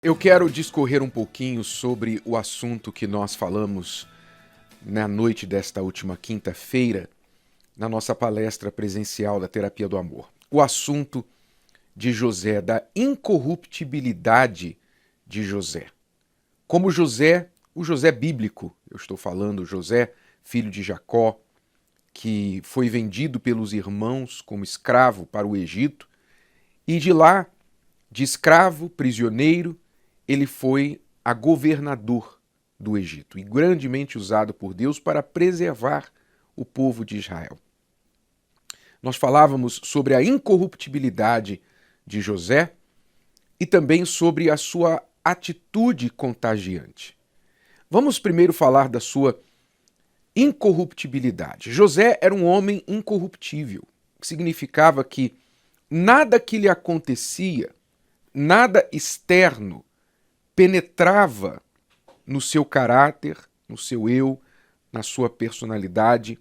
Eu quero discorrer um pouquinho sobre o assunto que nós falamos na noite desta última quinta-feira, na nossa palestra presencial da Terapia do Amor. O assunto de José, da incorruptibilidade de José. Como José, o José bíblico, eu estou falando, José, filho de Jacó, que foi vendido pelos irmãos como escravo para o Egito, e de lá, de escravo, prisioneiro, ele foi a governador do Egito e grandemente usado por Deus para preservar o povo de Israel. Nós falávamos sobre a incorruptibilidade de José e também sobre a sua atitude contagiante. Vamos primeiro falar da sua incorruptibilidade. José era um homem incorruptível, que significava que nada que lhe acontecia, nada externo, penetrava no seu caráter, no seu eu, na sua personalidade,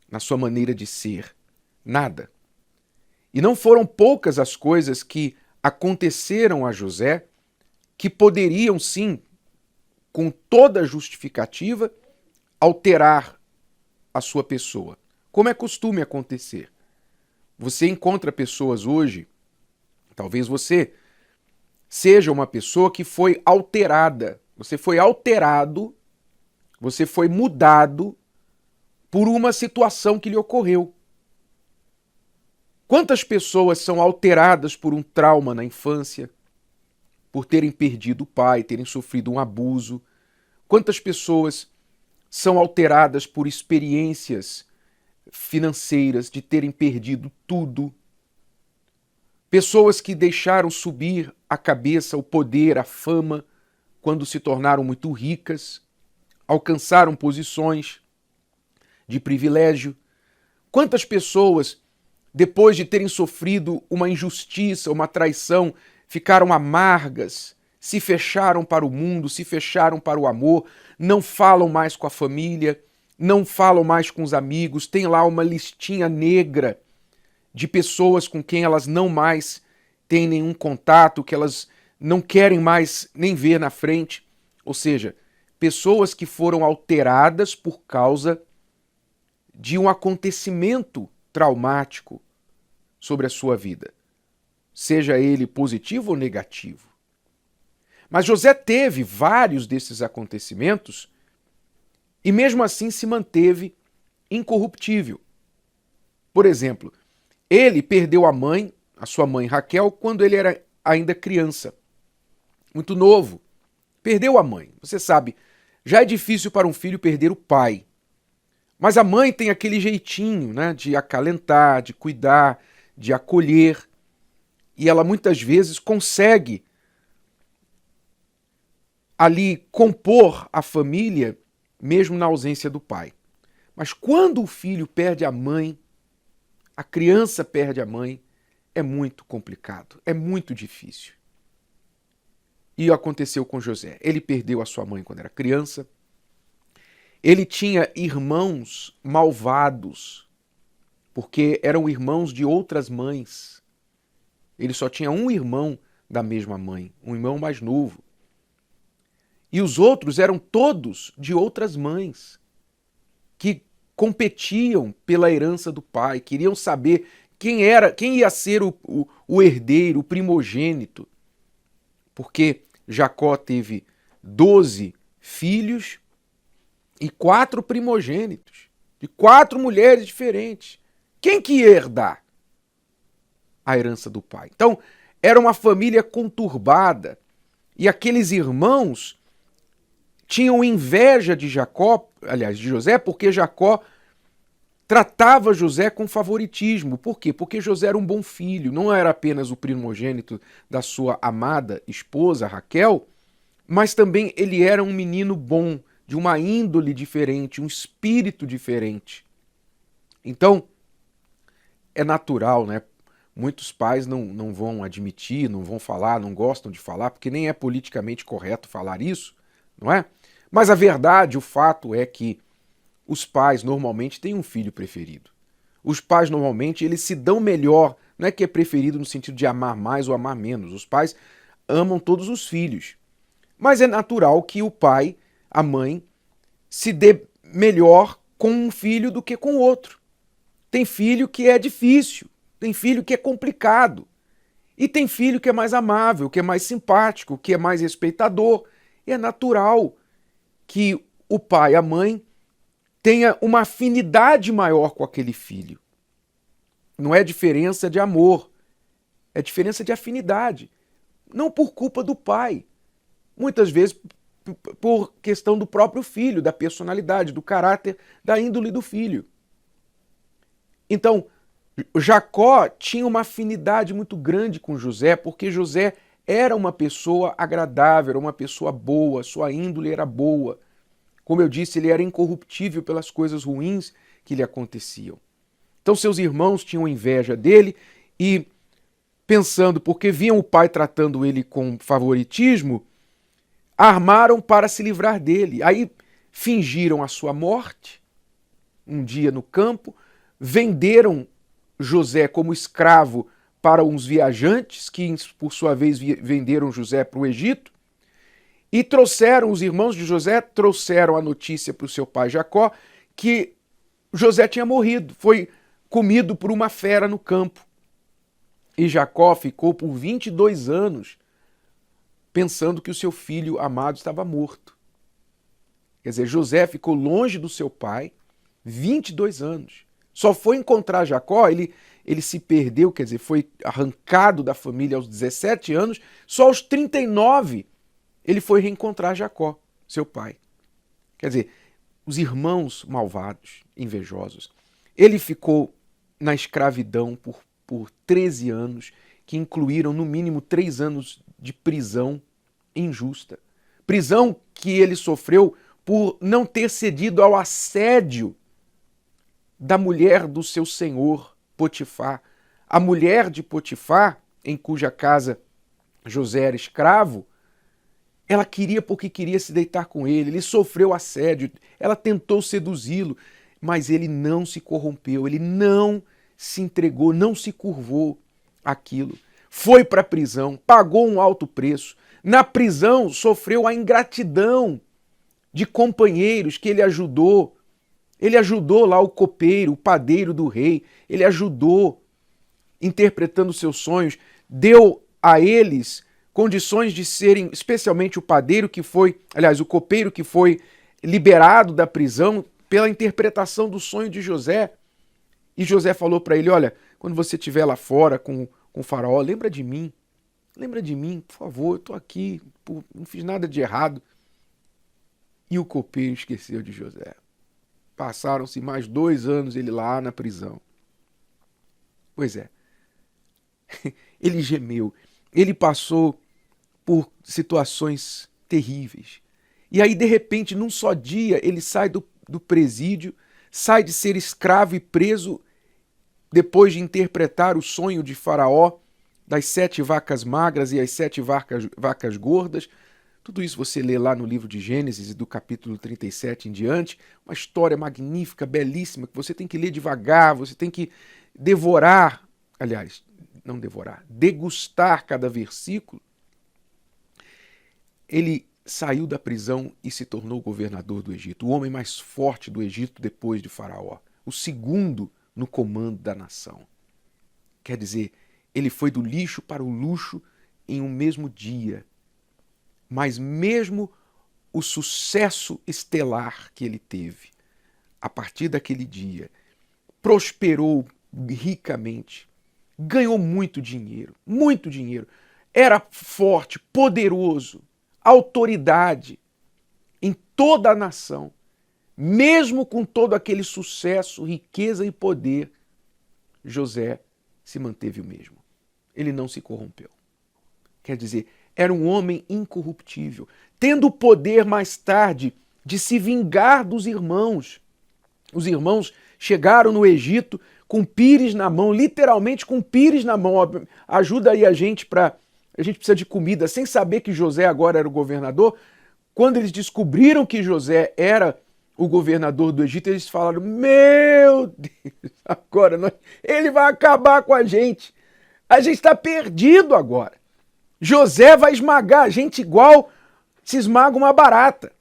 na sua maneira de ser. Nada. E não foram poucas as coisas que aconteceram a José que poderiam, sim, com toda justificativa, alterar a sua pessoa. Como é costume acontecer. Você encontra pessoas hoje, talvez você seja uma pessoa que foi alterada. Você foi alterado, você foi mudado por uma situação que lhe ocorreu. Quantas pessoas são alteradas por um trauma na infância, por terem perdido o pai, terem sofrido um abuso? Quantas pessoas são alteradas por experiências financeiras, de terem perdido tudo? Pessoas que deixaram subir a cabeça, o poder, a fama, quando se tornaram muito ricas, alcançaram posições de privilégio. Quantas pessoas, depois de terem sofrido uma injustiça, uma traição, ficaram amargas, se fecharam para o mundo, se fecharam para o amor, não falam mais com a família, não falam mais com os amigos, tem lá uma listinha negra de pessoas com quem elas não mais têm nenhum contato, que elas não querem mais nem ver na frente. Ou seja, pessoas que foram alteradas por causa de um acontecimento traumático sobre a sua vida, seja ele positivo ou negativo. Mas José teve vários desses acontecimentos e mesmo assim se manteve incorruptível. Por exemplo, ele perdeu a sua mãe Raquel, quando ele era ainda criança, muito novo. Perdeu a mãe. Você sabe, já é difícil para um filho perder o pai. Mas a mãe tem aquele jeitinho, né, de acalentar, de cuidar, de acolher. E ela muitas vezes consegue ali compor a família, mesmo na ausência do pai. Mas quando o filho perde a mãe, a criança perde a mãe, é muito complicado, é muito difícil. E aconteceu com José. Ele perdeu a sua mãe quando era criança. Ele tinha irmãos malvados, porque eram irmãos de outras mães. Ele só tinha um irmão da mesma mãe, um irmão mais novo. E os outros eram todos de outras mães, que competiam pela herança do pai, queriam saber quem ia ser o herdeiro, o primogênito. Porque Jacó teve 12 filhos e 4 primogênitos, de 4 mulheres diferentes. Quem que ia herdar a herança do pai? Então, era uma família conturbada. E aqueles irmãos tinham inveja de Jacó, aliás, de José, porque Jacó tratava José com favoritismo. Por quê? Porque José era um bom filho, não era apenas o primogênito da sua amada esposa, Raquel, mas também ele era um menino bom, de uma índole diferente, um espírito diferente. Então, é natural, né? Muitos pais não vão admitir, não vão falar, não gostam de falar, porque nem é politicamente correto falar isso, não é? Mas a verdade, o fato é que os pais normalmente têm um filho preferido. Os pais normalmente eles se dão melhor, não é que é preferido no sentido de amar mais ou amar menos. Os pais amam todos os filhos. Mas é natural que o pai, a mãe, se dê melhor com um filho do que com o outro. Tem filho que é difícil, tem filho que é complicado. E tem filho que é mais amável, que é mais simpático, que é mais respeitador. E é natural que o pai, a mãe, tenha uma afinidade maior com aquele filho. Não é diferença de amor, é diferença de afinidade. Não por culpa do pai. Muitas vezes por questão do próprio filho, da personalidade, do caráter, da índole do filho. Então, Jacó tinha uma afinidade muito grande com José, porque José era uma pessoa agradável, era uma pessoa boa, sua índole era boa. Como eu disse, ele era incorruptível pelas coisas ruins que lhe aconteciam. Então seus irmãos tinham inveja dele e, pensando, porque viam o pai tratando ele com favoritismo, armaram para se livrar dele. Aí fingiram a sua morte, um dia no campo, venderam José como escravo para uns viajantes, que por sua vez venderam José para o Egito, e trouxeram, os irmãos de José trouxeram a notícia para o seu pai Jacó que José tinha morrido, foi comido por uma fera no campo. E Jacó ficou por 22 anos pensando que o seu filho amado estava morto. Quer dizer, José ficou longe do seu pai 22 anos. Só foi encontrar Jacó, ele se perdeu, quer dizer, foi arrancado da família aos 17 anos, só aos 39 ele foi reencontrar Jacó, seu pai. Quer dizer, os irmãos malvados, invejosos. Ele ficou na escravidão por 13 anos, que incluíram no mínimo 3 anos de prisão injusta. Prisão que ele sofreu por não ter cedido ao assédio da mulher do seu senhor, Potifar. A mulher de Potifar, em cuja casa José era escravo, ela queria porque queria se deitar com ele sofreu assédio, ela tentou seduzi-lo, mas ele não se corrompeu, ele não se entregou, não se curvou àquilo. Foi para a prisão, pagou um alto preço. Na prisão sofreu a ingratidão de companheiros que ele ajudou. Ele ajudou lá o copeiro, o padeiro do rei, ele ajudou interpretando seus sonhos, deu a eles condições de serem, especialmente o padeiro que foi, aliás, o copeiro que foi liberado da prisão pela interpretação do sonho de José. E José falou para ele, olha, quando você estiver lá fora com o faraó, lembra de mim, por favor, eu estou aqui, não fiz nada de errado. E o copeiro esqueceu de José. Passaram-se mais 2 anos ele lá na prisão. Pois é, ele gemeu, ele passou por situações terríveis. E aí, de repente, num só dia, ele sai do presídio, sai de ser escravo e preso, depois de interpretar o sonho de Faraó, das 7 vacas magras e as 7 vacas gordas. Tudo isso você lê lá no livro de Gênesis, do capítulo 37 em diante. Uma história magnífica, belíssima, que você tem que ler devagar, você tem que devorar, aliás, não devorar, degustar cada versículo. Ele saiu da prisão e se tornou governador do Egito, o homem mais forte do Egito depois de Faraó, o segundo no comando da nação. Quer dizer, ele foi do lixo para o luxo em um mesmo dia. Mas mesmo o sucesso estelar que ele teve, a partir daquele dia, prosperou ricamente, ganhou muito dinheiro, era forte, poderoso, autoridade em toda a nação. Mesmo com todo aquele sucesso, riqueza e poder, José se manteve o mesmo. Ele não se corrompeu. Quer dizer, era um homem incorruptível, tendo o poder mais tarde de se vingar dos irmãos. Os irmãos chegaram no Egito com pires na mão, literalmente com pires na mão. Ajuda aí a gente precisa de comida, sem saber que José agora era o governador. Quando eles descobriram que José era o governador do Egito, eles falaram, meu Deus, agora ele vai acabar com a gente está perdido agora. José vai esmagar a gente igual se esmaga uma barata.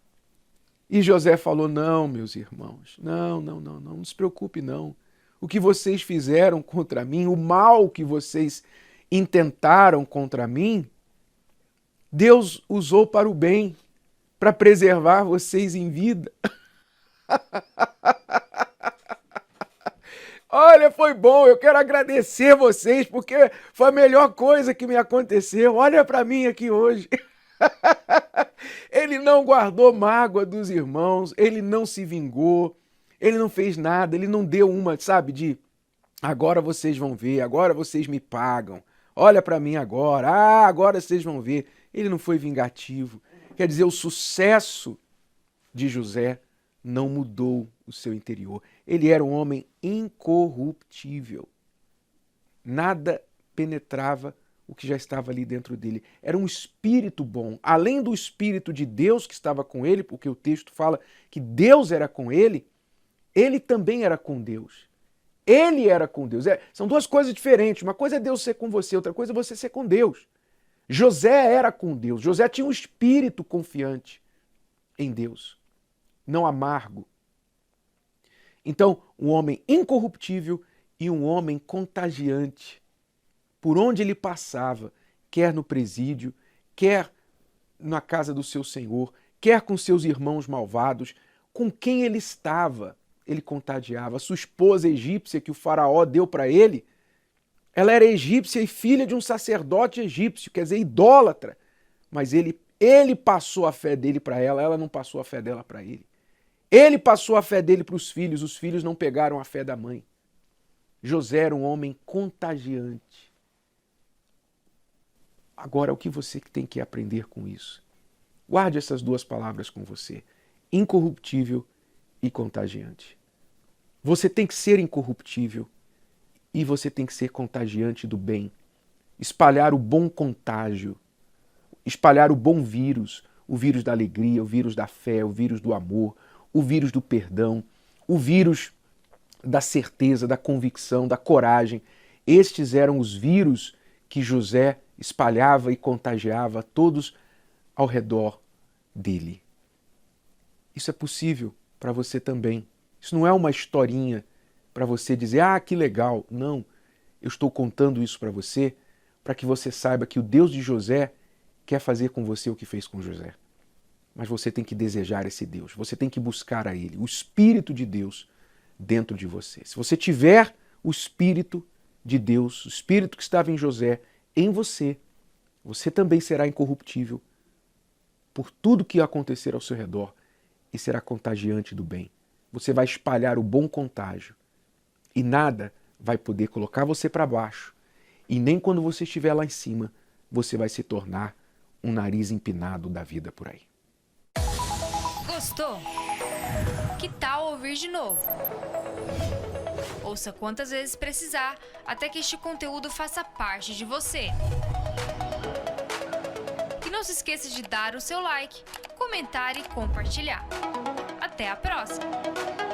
E José falou, não, meus irmãos, não se preocupe não. O que vocês fizeram contra mim, o mal que vocês intentaram contra mim, Deus usou para o bem, para preservar vocês em vida. Olha, foi bom, eu quero agradecer vocês, porque foi a melhor coisa que me aconteceu. Olha para mim aqui hoje. Ele não guardou mágoa dos irmãos, ele não se vingou, ele não fez nada, ele não deu uma, sabe, de agora vocês vão ver, agora vocês me pagam, olha para mim agora, agora vocês vão ver. Ele não foi vingativo. Quer dizer, o sucesso de José não mudou o seu interior. Ele era um homem incorruptível. Nada penetrava o que já estava ali dentro dele. Era um espírito bom. Além do espírito de Deus que estava com ele, porque o texto fala que Deus era com ele, ele também era com Deus. Ele era com Deus. São duas coisas diferentes. Uma coisa é Deus ser com você, outra coisa é você ser com Deus. José era com Deus. José tinha um espírito confiante em Deus, não amargo. Então, um homem incorruptível e um homem contagiante. Por onde ele passava, quer no presídio, quer na casa do seu senhor, quer com seus irmãos malvados, com quem ele estava, ele contagiava. A sua esposa egípcia que o faraó deu para ele, ela era egípcia e filha de um sacerdote egípcio, quer dizer, idólatra. Mas ele passou a fé dele para ela, ela não passou a fé dela para ele. Ele passou a fé dele para os filhos não pegaram a fé da mãe. José era um homem contagiante. Agora, o que você tem que aprender com isso? Guarde essas duas palavras com você. Incorruptível e contagiante. Você tem que ser incorruptível e você tem que ser contagiante do bem. Espalhar o bom contágio. Espalhar o bom vírus. O vírus da alegria, o vírus da fé, o vírus do amor, o vírus do perdão, o vírus da certeza, da convicção, da coragem. Estes eram os vírus que José espalhava e contagiava todos ao redor dele. Isso é possível para você também. Isso não é uma historinha para você dizer, que legal. Não, eu estou contando isso para você que você saiba que o Deus de José quer fazer com você o que fez com José. Mas você tem que desejar esse Deus, você tem que buscar a Ele, o Espírito de Deus dentro de você. Se você tiver o Espírito de Deus, o Espírito que estava em José, em você, você também será incorruptível por tudo que acontecer ao seu redor e será contagiante do bem. Você vai espalhar o bom contágio e nada vai poder colocar você para baixo e nem quando você estiver lá em cima você vai se tornar um nariz empinado da vida por aí. Gostou? Que tal ouvir de novo? Ouça quantas vezes precisar, até que este conteúdo faça parte de você. E não se esqueça de dar o seu like, comentar e compartilhar. Até a próxima!